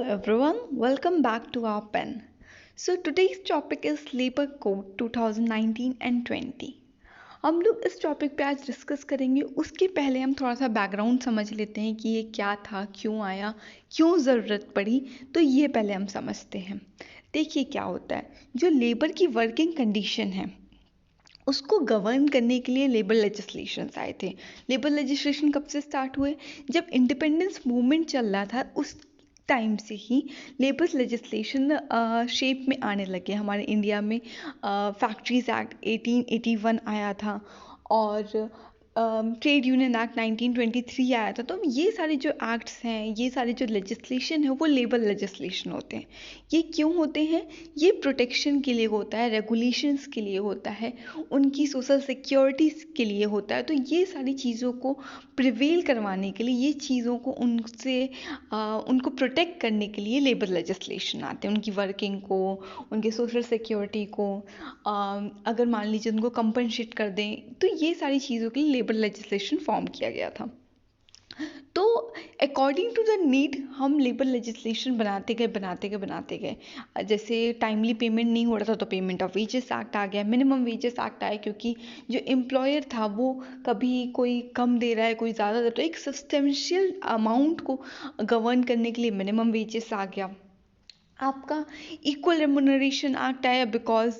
everyone, welcome back to our pen. So today's topic is Labor Code 2019 and 20. हम लोग इस topic पे आज डिस्कस करेंगे। उसके पहले हम थोड़ा सा बैकग्राउंड समझ लेते हैं कि ये क्या था, क्यों आया, क्यों ज़रूरत पड़ी। तो ये पहले हम समझते हैं। देखिए क्या होता है, जो लेबर की वर्किंग कंडीशन है उसको गवर्न करने के लिए लेबर लेजिस्लेशंस आए थे। लेबर लेजिस्लेशन कब से स्टार्ट हुए? जब इंडिपेंडेंस मूवमेंट चल रहा था उस टाइम से ही लेबर लेजिस्लेशन शेप में आने लगे हमारे इंडिया में। फैक्ट्रीज एक्ट 1881 आया था और ट्रेड यूनियन एक्ट 1923 आया था। तो ये सारे जो एक्ट्स हैं, ये सारे जो लेजिस्लेशन है वो लेबर लेजिस्लेशन होते हैं। ये क्यों होते हैं? ये प्रोटेक्शन के लिए होता है, रेगुलेशंस के लिए होता है, उनकी सोशल सिक्योरिटीज़ के लिए होता है। तो ये सारी चीज़ों को प्रिवेल करवाने के लिए, ये चीज़ों को उनको प्रोटेक्ट करने के लिए लेबर लेजिस्लेशन आते हैं। उनकी वर्किंग को, उनके सोशल सिक्योरिटी को अगर मान लीजिए उनको कंपनसेट कर दें, तो ये सारी चीज़ों के लिए लेबर लेजिस्लेशन फॉर्म किया गया था। तो अकॉर्डिंग टू द नीड हम लेबर लेजिस्लेशन बनाते गए। जैसे टाइमली पेमेंट नहीं हो रहा था तो पेमेंट ऑफ वेजेस एक्ट आ गया, मिनिमम वेजेस एक्ट आया, क्योंकि जो एम्प्लॉयर था वो कभी कोई कम दे रहा है, कोई ज़्यादा दे रहा है, तो एक सब्सटेंशियल अमाउंट को गवर्न करने के लिए मिनिमम वेजेस आ गया। आपका इक्वल रेमुनरेशन एक्ट आया, बिकॉज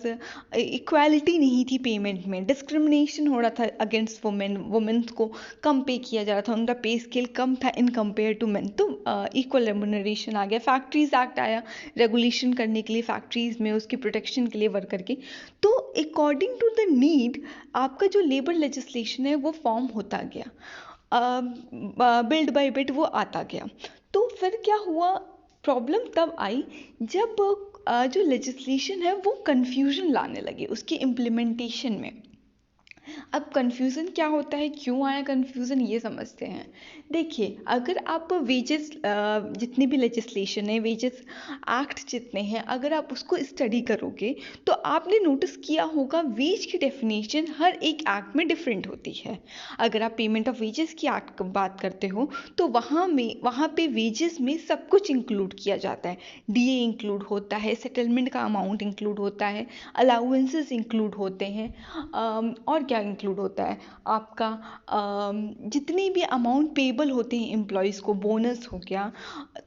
इक्वालिटी नहीं थी पेमेंट में, डिस्क्रिमिनेशन हो रहा था अगेंस्ट वुमेन्स को कम पे किया जा रहा था, उनका पे स्केल कम था इन कंपेयर टू मेन। तो इक्वल रेमुनरेशन आ गया। फैक्ट्रीज एक्ट आया रेगुलेशन करने के लिए, फैक्ट्रीज में उसकी प्रोटेक्शन के लिए वर्कर के। तो अकॉर्डिंग टू द नीड आपका जो लेबर लेजिस्लेशन है वो फॉर्म होता गया, बिल्ड बाय बिट वो आता गया। तो फिर क्या हुआ, प्रॉब्लम तब आई जब जो लेजिस्लेशन है वो कंफ्यूजन लाने लगे उसकी इम्प्लीमेंटेशन में। अब कन्फ्यूज़न क्या होता है, क्यों आया कन्फ्यूज़न, ये समझते हैं। देखिए, अगर आप वेजेस, जितनी भी लेजिस्लेशन है, वेजेस एक्ट जितने हैं, अगर आप उसको स्टडी करोगे तो आपने नोटिस किया होगा वेज की डेफिनेशन हर एक एक्ट में डिफरेंट होती है। अगर आप पेमेंट ऑफ वेजेस की एक्ट की बात करते हो तो वहाँ पे वेजेस में सब कुछ इंक्लूड किया जाता है। डीए इंक्लूड होता है, सेटलमेंट का अमाउंट इंक्लूड होता है, अलाउंसेस इंक्लूड होते हैं, और क्या इंक्लूड होता है आपका, जितनी भी अमाउंट पेबल होते हैं एम्प्लॉयज़ को, बोनस हो गया,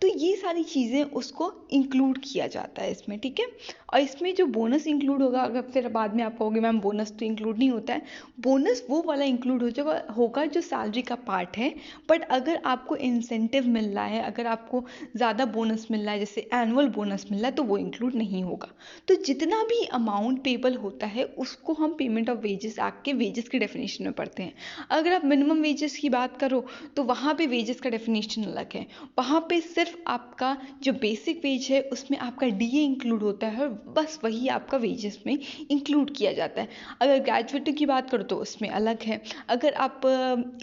तो ये सारी चीज़ें उसको इंक्लूड किया जाता है इसमें, ठीक है। और इसमें जो बोनस इंक्लूड होगा, अगर फिर बाद में आप कहोगे मैम बोनस तो इंक्लूड नहीं होता है, बोनस वो वाला इंक्लूड होगा जो सैलरी का पार्ट है। बट अगर आपको इंसेंटिव मिल रहा है, अगर आपको ज़्यादा बोनस मिल रहा है, जैसे एनुअल बोनस मिल रहा है, तो वो इंक्लूड नहीं होगा। तो जितना भी अमाउंट पेबल होता है उसको हम पेमेंट ऑफ वेजेस एक्ट के वेजेस की डेफिनेशन में पढ़ते हैं। अगर आप मिनिमम वेजेस की बात करो तो वहाँ पे वेजेस का डेफिनेशन अलग है। वहाँ पे सिर्फ आपका जो बेसिक वेज है उसमें आपका डीए इंक्लूड होता है और बस वही आपका वेजेस में इंक्लूड किया जाता है। अगर ग्रेजुएटी की बात करो तो उसमें अलग है, अगर आप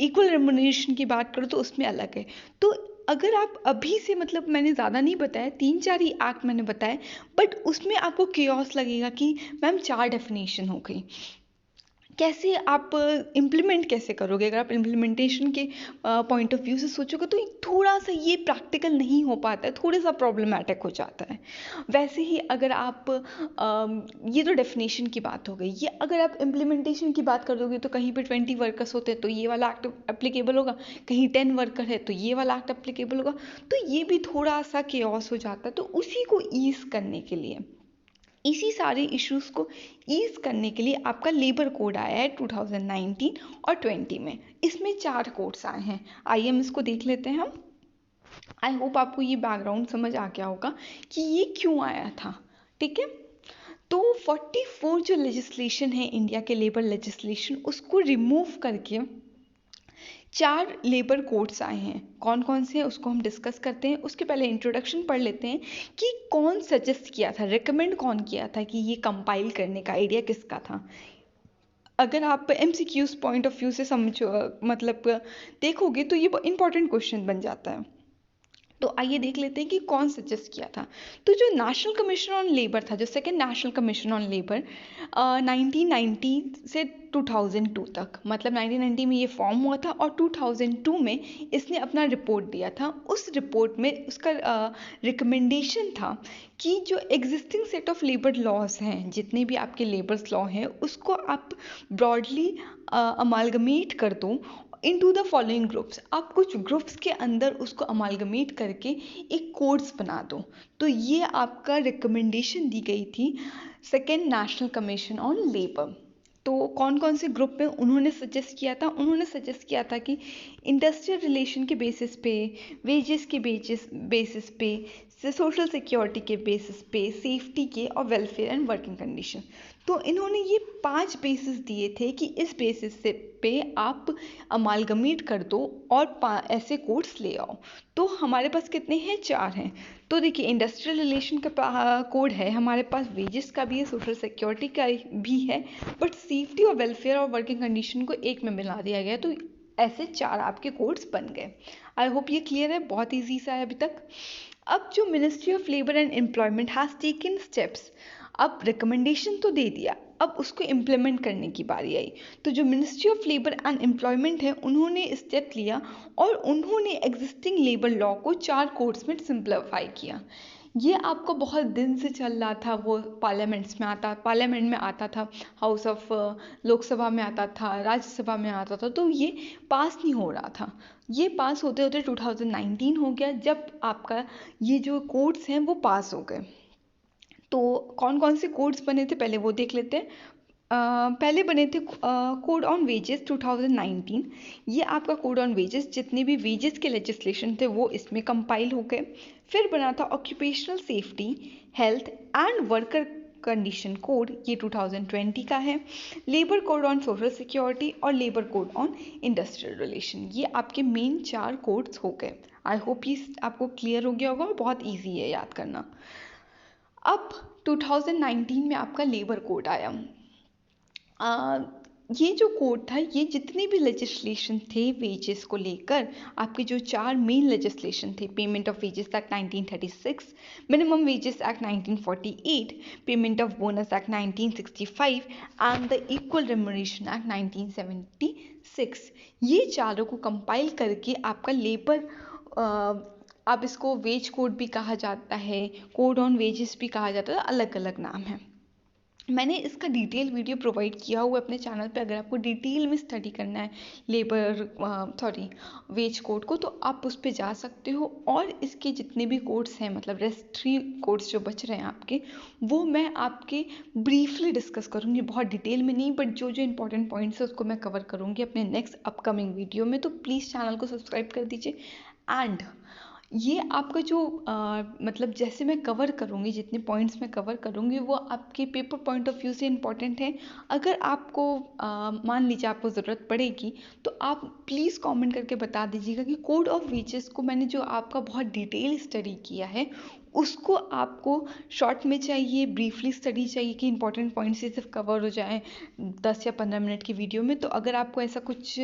इक्वल रेमुनरेशन की बात करो तो उसमें अलग है। तो अगर आप अभी से, मतलब मैंने ज़्यादा नहीं बताया, 3-4 ही एक्ट मैंने बताए, बट उसमें आपको केओस लगेगा कि मैम 4 डेफिनेशन हो गई, कैसे आप इम्प्लीमेंट कैसे करोगे। अगर आप इम्प्लीमेंटेशन के पॉइंट ऑफ व्यू से सोचोगे तो थोड़ा सा ये प्रैक्टिकल नहीं हो पाता है, थोड़ा सा प्रॉब्लमैटिक हो जाता है। वैसे ही अगर आप ये तो डेफिनेशन की बात हो गई, ये अगर आप इम्प्लीमेंटेशन की बात कर दोगे तो कहीं पे 20 वर्कर्स होते हैं तो ये वाला एक्ट एप्लीकेबल होगा, कहीं 10 वर्कर है तो ये वाला एक्ट एप्लीकेबल होगा। तो ये भी थोड़ा सा केओस हो जाता है। तो उसी को ईज करने के लिए, इसी सारे इश्यूज़ को ईज करने के लिए आपका लेबर कोड आया है 2019 और 20 में। इसमें 4 कोड्स आए हैं। आइए हम इसको देख लेते हैं हम। आई होप आपको ये बैकग्राउंड समझ आ गया होगा कि ये क्यों आया था, ठीक है। तो 44 जो लेजिस्लेशन है इंडिया के लेबर लेजिस्लेशन, उसको रिमूव करके 4 लेबर कोड्स आए हैं। कौन कौन से हैं उसको हम डिस्कस करते हैं। उसके पहले इंट्रोडक्शन पढ़ लेते हैं कि कौन सजेस्ट किया था, रिकमेंड कौन किया था, कि ये कंपाइल करने का आइडिया किसका था। अगर आप एमसीक्यूज पॉइंट ऑफ व्यू से समझो, मतलब देखोगे तो ये इंपॉर्टेंट क्वेश्चन बन जाता है। तो आइए देख लेते हैं कि कौन सजेस्ट किया था। तो जो नेशनल कमीशन ऑन लेबर था, जो second national commission on labour 1990 से 2002 तक, मतलब 1990 में ये फॉर्म हुआ था और 2002 में इसने अपना रिपोर्ट दिया था। उस रिपोर्ट में उसका रिकमेंडेशन था कि जो existing set of labour laws हैं, जितने भी आपके लेबर्स लॉ हैं, उसको आप ब्रॉडली अमालगमेट कर दो इनटू द फॉलोइंग ग्रुप्स। आप कुछ ग्रुप्स के अंदर उसको अमालगमेट करके एक कोड्स बना दो। तो ये आपका रिकमेंडेशन दी गई थी second national commission on labour. तो कौन कौन से ग्रुप में उन्होंने सजेस्ट किया था? उन्होंने सजेस्ट किया था कि इंडस्ट्रियल रिलेशन के बेसिस पे, वेजेस के बेसिस पे, सोशल सिक्योरिटी के बेसिस पे, सेफ्टी के और वेलफेयर एंड वर्किंग कंडीशन। तो इन्होंने ये 5 बेसिस दिए थे कि इस बेसिस से पे आप अमालगमेट कर दो और ऐसे कोड्स ले आओ। तो हमारे पास कितने हैं? 4 हैं। तो देखिए, इंडस्ट्रियल रिलेशन का कोड है हमारे पास, वेजेस का भी है, सोशल सिक्योरिटी का भी है, बट सेफ्टी और वेलफेयर और वर्किंग कंडीशन को एक में मिला दिया गया। तो ऐसे 4 आपके कोड्स बन गए। आई होप ये क्लियर है, बहुत ईजी सा है अभी तक। अब जो ministry of labour and employment has taken steps, अब रिकमेंडेशन तो दे दिया, अब उसको इम्प्लीमेंट करने की बारी आई। तो जो ministry of labour and employment है, उन्होंने स्टेप लिया और उन्होंने एग्जिस्टिंग लेबर लॉ को 4 कोड्स में सिंप्लीफाई किया। ये आपको बहुत दिन से चल रहा था, वो पार्लियामेंट में आता था, हाउस ऑफ लोकसभा में आता था, राज्यसभा में आता था, तो ये पास नहीं हो रहा था। ये पास होते होते 2019 हो गया, जब आपका ये जो कोड्स हैं वो पास हो गए। तो कौन कौन से कोड्स बने थे पहले वो देख लेते हैं। पहले बने थे कोड ऑन वेजेस 2019। ये आपका कोड ऑन वेजेस, जितने भी वेजेस के लेजिस्लेशन थे वो इसमें कंपाइल हो गए। फिर बना था occupational safety, health and worker condition code, ये 2020 का है। Labour code on social security और labour code on industrial relation, ये आपके मेन 4 कोड्स हो गए। आई होप ये आपको क्लियर हो गया होगा और बहुत ईजी है याद करना। अब 2019 में आपका लेबर कोड आया। ये जो कोड था, ये जितने भी लेजिस्लेशन थे वेजेस को लेकर, आपके जो 4 मेन लेजिस्लेशन थे, payment of wages act 1936, minimum wages act 1948, payment of bonus act 1965 and the equal remuneration act 1976, ये चारों को कंपाइल करके आपका लेबर, अब इसको वेज कोड भी कहा जाता है, कोड ऑन वेजेस भी कहा जाता है, अलग अलग नाम है। मैंने इसका डिटेल वीडियो प्रोवाइड किया हुआ है अपने चैनल पे, अगर आपको डिटेल में स्टडी करना है वेज कोड को, तो आप उस पर जा सकते हो। और इसके जितने भी कोड्स हैं, मतलब रेस्ट 3 कोड्स जो बच रहे हैं आपके, वो मैं आपके ब्रीफली डिस्कस करूँगी, बहुत डिटेल में नहीं, बट जो जो इंपॉर्टेंट पॉइंट्स है उसको मैं कवर करूँगी अपने नेक्स्ट अपकमिंग वीडियो में। तो प्लीज़ चैनल को सब्सक्राइब कर दीजिए। एंड ये आपका जो मतलब जैसे मैं कवर करूँगी, जितने पॉइंट्स मैं कवर करूँगी वो आपके पेपर पॉइंट ऑफ व्यू से इम्पॉर्टेंट है। अगर आपको मान लीजिए आपको ज़रूरत पड़ेगी, तो आप प्लीज़ कमेंट करके बता दीजिएगा कि कोड ऑफ वेजेस को मैंने जो आपका बहुत डिटेल स्टडी किया है, उसको आपको शॉर्ट में चाहिए, ब्रीफली स्टडी चाहिए कि इंपॉर्टेंट पॉइंट्स सिर्फ कवर हो जाएँ 10 या 15 मिनट की वीडियो में। तो अगर आपको ऐसा कुछ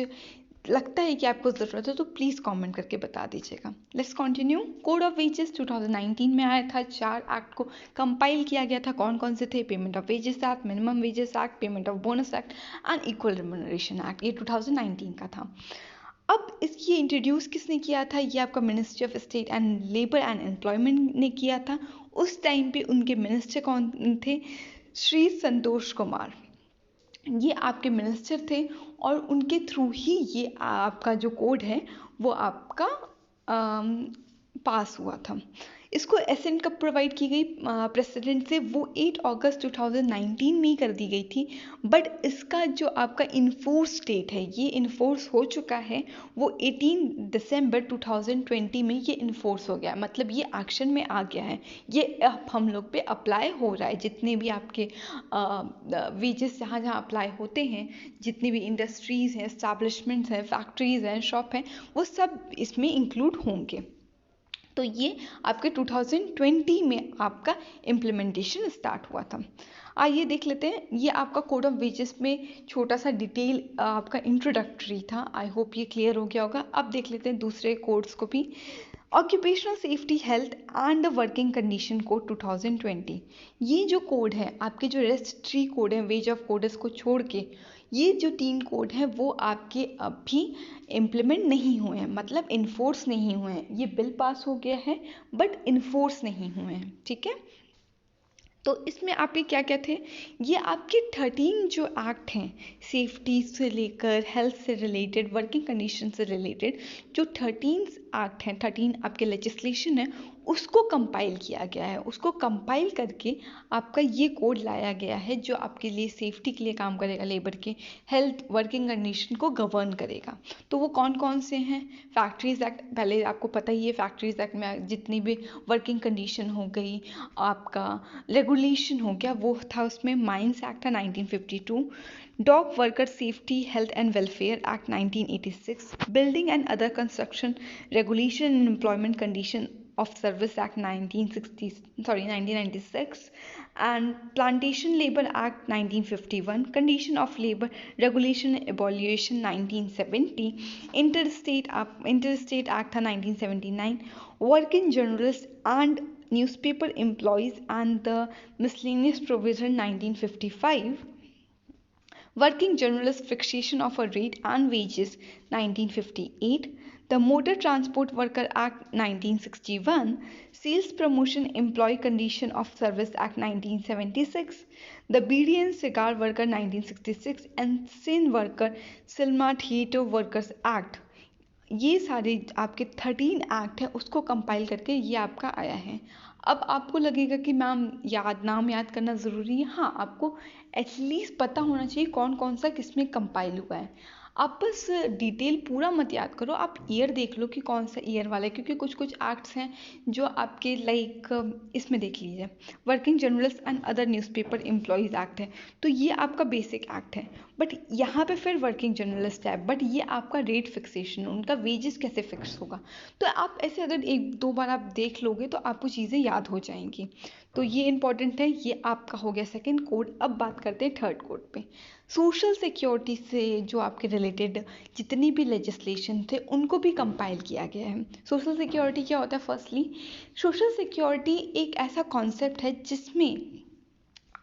लगता है कि आपको ज़रूरत है तो प्लीज़ कमेंट करके बता दीजिएगा। Let's continue. Code of wages 2019 में आया था, 4 एक्ट को कंपाइल किया गया था। कौन कौन से थे? Payment of wages act, minimum wages act, payment of bonus act and equal remuneration act, ये 2019 का था। अब इसकी इंट्रोड्यूस किसने किया था? ये आपका ministry of state and labour and employment ने किया था। उस टाइम पे उनके मिनिस्टर कौन थे? श्री संतोष कुमार, ये आपके मिनिस्टर थे और उनके थ्रू ही ये आपका जो कोड है वो आपका पास हुआ था। इसको एसेंट कब प्रोवाइड की गई प्रेसिडेंट से? वो 8 अगस्त 2019 में ही कर दी गई थी, बट इसका जो आपका इन्फोर्स डेट है, ये इन्फोर्स हो चुका है, वो 18 दिसंबर 2020 में ये इन्फोर्स हो गया, मतलब ये एक्शन में आ गया है। ये अब हम लोग पे अप्लाई हो रहा है। जितने भी आपके वेजेस जहाँ जहाँ अप्लाई होते हैं, जितनी भी इंडस्ट्रीज़ हैं, इस्टेब्लिशमेंट्स हैं, फैक्ट्रीज़ हैं, शॉप हैं, वो सब इसमें इंक्लूड होंगे। तो ये आपके 2020 में आपका इम्प्लीमेंटेशन स्टार्ट हुआ था। आइए देख लेते हैं। ये आपका कोड ऑफ वेजेस में छोटा सा डिटेल आपका इंट्रोडक्टरी था। आई होप ये क्लियर हो गया होगा। अब देख लेते हैं दूसरे कोड्स को भी। Occupational safety health and the working condition code 2020, ये जो कोड है आपके, जो रेस्ट 3 कोड हैं वेज ऑफ कोड को छोड़ के, ये जो 3 कोड हैं वो आपके अभी इम्प्लीमेंट नहीं हुए हैं, मतलब इन्फोर्स नहीं हुए हैं। ये बिल पास हो गया है बट इन्फोर्स नहीं हुए हैं, ठीक है। तो इसमें आपके क्या क्या थे, ये आपके 13 जो एक्ट हैं सेफ्टी से लेकर हेल्थ से रिलेटेड, वर्किंग कंडीशन से रिलेटेड, जो 13 एक्ट हैं, 13 आपके लेजिस्लेशन है, उसको कंपाइल किया गया है। उसको कंपाइल करके आपका ये कोड लाया गया है जो आपके लिए सेफ्टी के लिए काम करेगा, लेबर के हेल्थ वर्किंग कंडीशन को गवर्न करेगा। तो वो कौन कौन से हैं? फैक्ट्रीज एक्ट, पहले आपको पता ही है फैक्ट्रीज एक्ट में जितनी भी वर्किंग कंडीशन हो गई, आपका रेगुलेशन हो गया, वो था उसमें माइंस एक्ट था 1952, dog worker safety health and welfare act 1986, building and other construction regulation and employment condition of Service Act 1996, and Plantation Labor Act 1951, Condition of Labor Regulation and Evaluation 1970, Interstate Act 1979, Working Journalists and Newspaper Employees and the Miscellaneous Provision 1955, Working Journalist Fixation of a Rate and Wages 1958, the Motor Transport Worker Act 1961, Sales Promotion Employee Condition of Service Act 1976, the Beedi and Cigar Worker 1966, and Sin Worker Cinema Theatre Workers Act। ये सारे आपके 13 act है, उसको compile करके ये आपका आया है। अब आपको लगेगा कि मैम नाम याद करना ज़रूरी है। हाँ, आपको एटलीस्ट पता होना चाहिए कौन कौन सा किस में कंपाइल हुआ है। आप बस डिटेल पूरा मत याद करो, आप ईयर देख लो कि कौन सा ईयर वाला है, क्योंकि कुछ कुछ एक्ट्स हैं जो आपके लाइक इसमें देख लीजिए, working journalist and other newspaper employees act है, तो ये आपका बेसिक एक्ट है। बट यहाँ पे फिर वर्किंग जर्नलिस्ट है, बट ये आपका रेट फिक्सेशन, उनका वेजेस कैसे फिक्स होगा। तो आप ऐसे अगर 1-2 बार आप देख लोगे तो आपको चीज़ें याद हो जाएंगी। तो ये इंपॉर्टेंट है, ये आपका हो गया सेकंड कोड। अब बात करते हैं थर्ड कोड पे। सोशल सिक्योरिटी से जो आपके रिलेटेड जितनी भी लेजिस्लेशन थे उनको भी कंपाइल किया गया है। सोशल सिक्योरिटी क्या होता है? फर्स्टली, सोशल सिक्योरिटी एक ऐसा कॉन्सेप्ट है जिसमें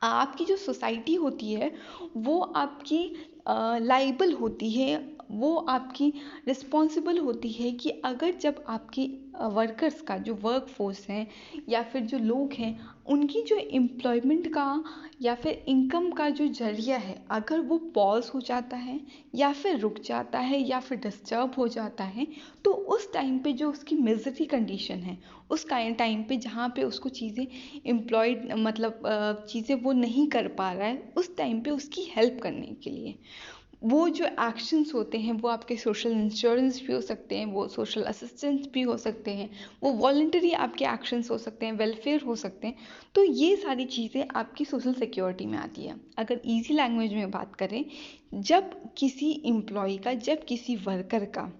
आपकी जो सोसाइटी होती है वो आपकी लाइबल होती है, वो आपकी रिस्पॉन्सिबल होती है कि अगर जब आपकी वर्कर्स का जो वर्क फोर्स है या फिर जो लोग हैं उनकी जो एम्प्लॉयमेंट का या फिर इनकम का जो जरिया है, अगर वो पॉज हो जाता है या फिर रुक जाता है या फिर डिस्टर्ब हो जाता है, तो उस टाइम पे जो उसकी मिजरी कंडीशन है, उस टाइम पे जहाँ पे उसको चीज़ें एम्प्लॉयड मतलब चीज़ें वो नहीं कर पा रहा है, उस टाइम पे उसकी हेल्प करने के लिए वो जो एक्शंस होते हैं वो आपके सोशल इंश्योरेंस भी हो सकते हैं, वो सोशल असिस्टेंस भी हो सकते हैं, वो वॉलंटरी आपके एक्शंस हो सकते हैं, वेलफेयर हो सकते हैं। तो ये सारी चीज़ें आपकी सोशल सिक्योरिटी में आती है। अगर इजी लैंग्वेज में बात करें, जब किसी एम्प्लॉय का, जब किसी वर्कर का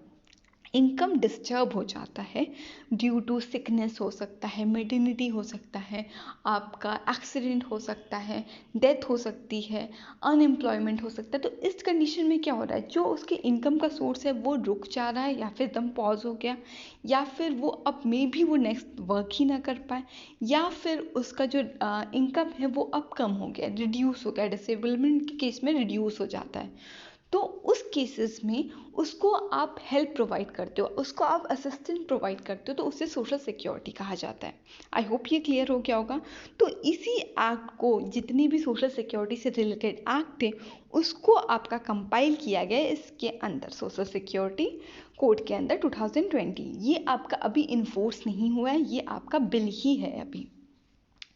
इनकम डिस्टर्ब हो जाता है ड्यू टू सिकनेस, हो सकता है मेटर्निटी, हो सकता है आपका एक्सीडेंट, हो सकता है डेथ, हो सकती है अनएम्प्लॉयमेंट, हो सकता है। तो इस कंडीशन में क्या हो रहा है, जो उसके इनकम का सोर्स है वो रुक जा रहा है या फिर दम पॉज हो गया, या फिर वो अब मे भी वो नेक्स्ट वर्क ही ना कर पाए, या फिर उसका जो इनकम है वो अब कम हो गया, रिड्यूस हो गया, डिसेबलमेंट के केस में रिड्यूस हो जाता है। तो उस केसेस में उसको आप हेल्प प्रोवाइड करते हो, उसको आप असिस्टेंट प्रोवाइड करते हो, तो उससे सोशल सिक्योरिटी कहा जाता है। आई होप ये क्लियर हो गया होगा। तो इसी एक्ट को, जितनी भी सोशल सिक्योरिटी से रिलेटेड एक्ट थे, उसको आपका कंपाइल किया गया है इसके अंदर, सोशल सिक्योरिटी कोड के अंदर 2020। ये आपका अभी इन्फोर्स नहीं हुआ है, ये आपका बिल ही है अभी।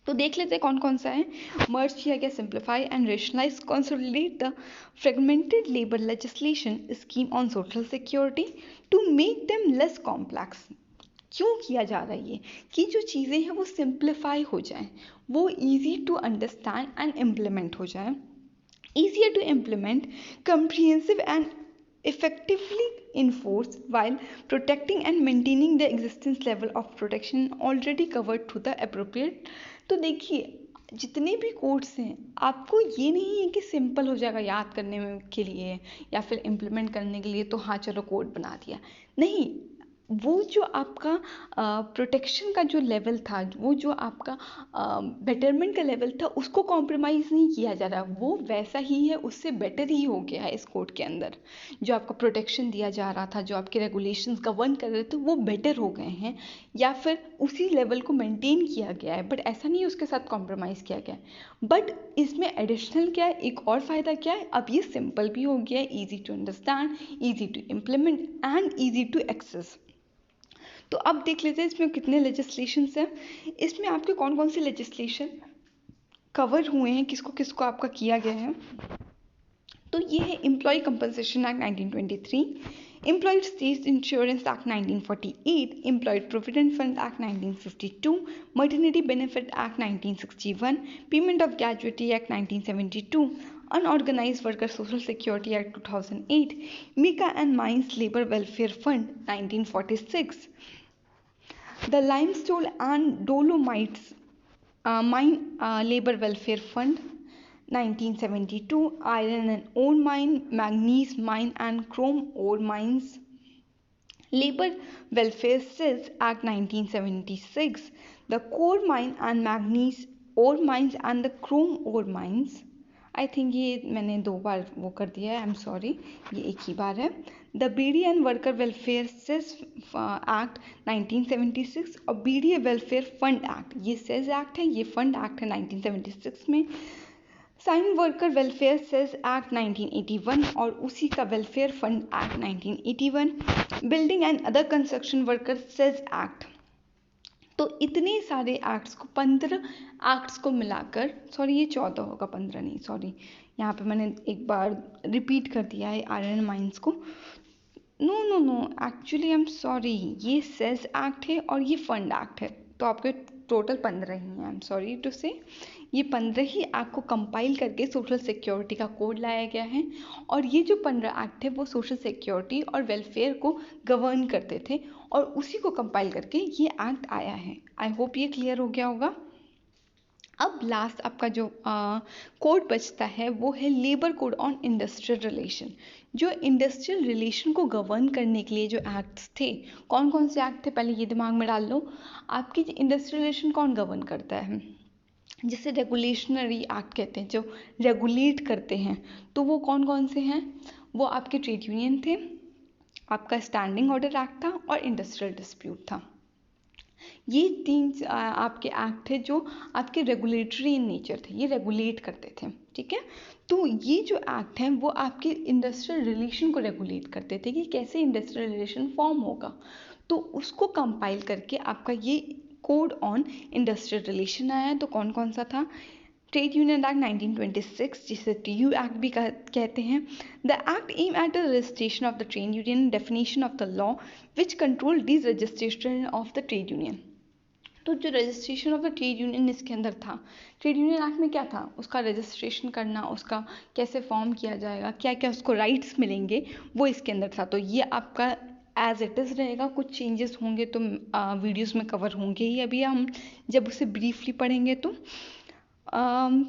तो देख लेते हैं कौन कौन सा है। मर्ज किया गया, simplify and rationalise consolidate the fragmented labour legislation scheme on social security to make them less complex. क्यों किया जा रहा है ये, कि जो चीज़ें हैं वो सिंप्लीफाई हो जाएं, वो easy to understand and implement हो जाए, easier to implement, comprehensive and effectively enforce while protecting and maintaining the existence level of protection already covered to the appropriate। तो देखिए, जितने भी कोड्स हैं आपको ये नहीं है कि सिंपल हो जाएगा याद करने में के लिए या फिर इम्प्लीमेंट करने के लिए, तो हाँ चलो कोड बना दिया, नहीं। वो जो आपका प्रोटेक्शन का जो लेवल था, वो जो आपका बेटरमेंट का लेवल था, उसको कॉम्प्रोमाइज़ नहीं किया जा रहा, वो वैसा ही है, उससे बेटर ही हो गया है इस कोड के अंदर। जो आपका प्रोटेक्शन दिया जा रहा था, जो आपके रेगुलेशंस गवर्न कर रहे थे, वो बेटर हो गए हैं या फिर उसी लेवल को मेंटेन किया गया है, बट ऐसा नहीं है उसके साथ कॉम्प्रोमाइज़ किया गया है। बट इसमें एडिशनल क्या है, एक और फ़ायदा क्या है, अब ये सिंपल भी हो गया है, easy to understand, easy to implement and easy to access. तो अब देख लेते हैं इसमें कितने लेजिस्लेशंस हैं। इसमें आपके कौन कौन से लेजिस्लेशन कवर हुए हैं, किसको किसको आपका किया गया है। तो ये है employ compensation act 1923, employed state insurance act 1948, employed provident fund act 1952, maternity benefit act 1961, payment of gratuity act 1972, unorganised worker social security act 2008, mica and mines labour welfare fund 1946, the Limestone and Dolomites Mine Labor Welfare Fund 1972, Iron and Ore Mine, Manganese Mine and Chrome Ore Mines Labor Welfare Cess Act 1976, the Coal Mine and Manganese Ore Mines and the Chrome Ore Mines। I think ये मैंने 2 बार वो कर दिया है, आई am sorry, ये एक ही बार है। The beedi and worker welfare cess act 1976 और बीडी वेलफेयर फंड एक्ट, ये सेस एक्ट है, ये फंड एक्ट है 1976 में। Cine worker welfare cess act 1981 और उसी का welfare fund act 1981, building and other construction worker cess act. तो इतने सारे एक्ट्स को, 15 एक्ट्स को मिलाकर, सॉरी ये 14 होगा, 15 नहीं, सॉरी यहाँ पे मैंने एक बार रिपीट कर दिया है आयरन माइंस को। No no no, actually I am sorry, ये सेस एक्ट है और ये फंड एक्ट है, तो आपके टोटल 15 ही हैं। आई एम सॉरी टू से, ये 15 ही एक्ट को कंपाइल करके सोशल सिक्योरिटी का कोड लाया गया है। और ये जो 15 एक्ट है वो सोशल सिक्योरिटी और वेलफेयर को गवर्न करते थे और उसी को कंपाइल करके ये एक्ट आया है। आई होप ये क्लियर हो गया होगा। अब लास्ट आपका जो कोड बचता है वो है labour code on industrial relation. जो इंडस्ट्रियल रिलेशन को गवर्न करने के लिए जो एक्ट्स थे, कौन कौन से एक्ट थे पहले ये दिमाग में डाल लो। आपकी इंडस्ट्रियल रिलेशन कौन गवर्न करता है, जिसे रेगुलेशनरी एक्ट कहते हैं, जो रेगुलेट करते हैं, तो वो कौन कौन से हैं, वो आपके ट्रेड यूनियन थे, आपका स्टैंडिंग ऑर्डर एक्ट था और इंडस्ट्रियल डिस्प्यूट था। ये 3 आपके एक्ट थे जो आपके रेगुलेटरी इन नेचर थे, ये रेगुलेट करते थे, ठीक है। तो ये जो एक्ट हैं वो आपके इंडस्ट्रियल रिलेशन को रेगुलेट करते थे कि कैसे इंडस्ट्रियल रिलेशन फॉर्म होगा। तो उसको कंपाइल करके आपका ये कोड ऑन इंडस्ट्रियल रिलेशन आया। तो कौन कौन सा था, ट्रेड यूनियन एक्ट 1926, जिसे TU एक्ट भी कहते हैं। The act aim at the registration of the trade union, definition of the law which control this registration of the trade union. तो जो registration of the trade union इसके अंदर था, trade union act में क्या था, उसका रजिस्ट्रेशन करना, उसका कैसे फॉर्म किया जाएगा, क्या क्या उसको राइट्स मिलेंगे, वो इसके अंदर था। तो ये आपका एज इट इज़ रहेगा, कुछ चेंजेस होंगे तो वीडियोस में कवर होंगे ही, अभी हम जब उसे ब्रीफली पढ़ेंगे तो।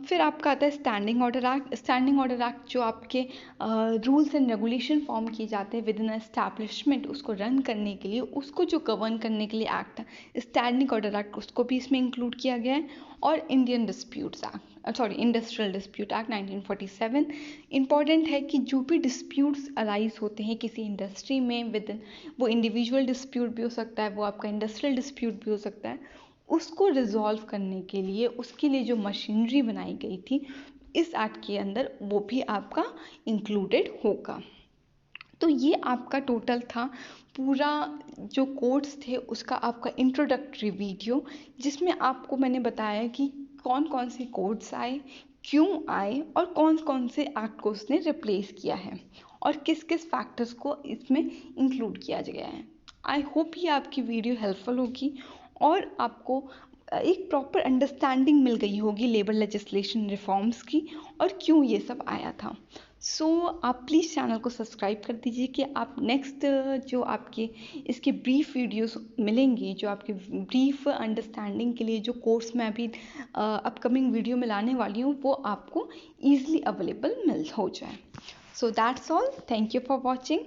फिर आपका आता है standing order act. Standing order act जो आपके रूल्स एंड रेगुलेशन फॉर्म किए जाते हैं विद इन एस्टैब्लिशमेंट, उसको रन करने के लिए, उसको जो गवर्न करने के लिए एक्ट है स्टैंडिंग ऑर्डर एक्ट, उसको भी इसमें इंक्लूड किया गया है। और Indian disputes act, sorry industrial dispute act 1947। Important है कि जो भी डिस्प्यूट्स अराइज होते हैं किसी इंडस्ट्री में विद इन, वो इंडिविजुअल डिस्प्यूट भी हो सकता है, वो आपका इंडस्ट्रियल डिस्प्यूट भी हो सकता है, उसको रिजॉल्व करने के लिए उसके लिए जो मशीनरी बनाई गई थी इस एक्ट के अंदर, वो भी आपका इंक्लूडेड होगा। तो ये आपका टोटल था पूरा जो कोड्स थे उसका आपका इंट्रोडक्टरी वीडियो, जिसमें आपको मैंने बताया कि कौन कौन से कोड्स आए, क्यों आए और कौन कौन से एक्ट को उसने रिप्लेस किया है और किस किस फैक्टर्स को इसमें इंक्लूड किया गया है। आई होप ये आपकी वीडियो हेल्पफुल होगी और आपको एक प्रॉपर अंडरस्टैंडिंग मिल गई होगी लेबर लेजिस्लेशन रिफॉर्म्स की और क्यों ये सब आया था। सो आप प्लीज़ चैनल को सब्सक्राइब कर दीजिए कि आप नेक्स्ट जो आपके इसके ब्रीफ वीडियोस मिलेंगे, जो आपके ब्रीफ अंडरस्टैंडिंग के लिए जो कोर्स मैं अभी अपकमिंग वीडियो में लाने वाली हूँ वो आपको ईजिली अवेलेबल हो जाए। So that's all, thank you for watching.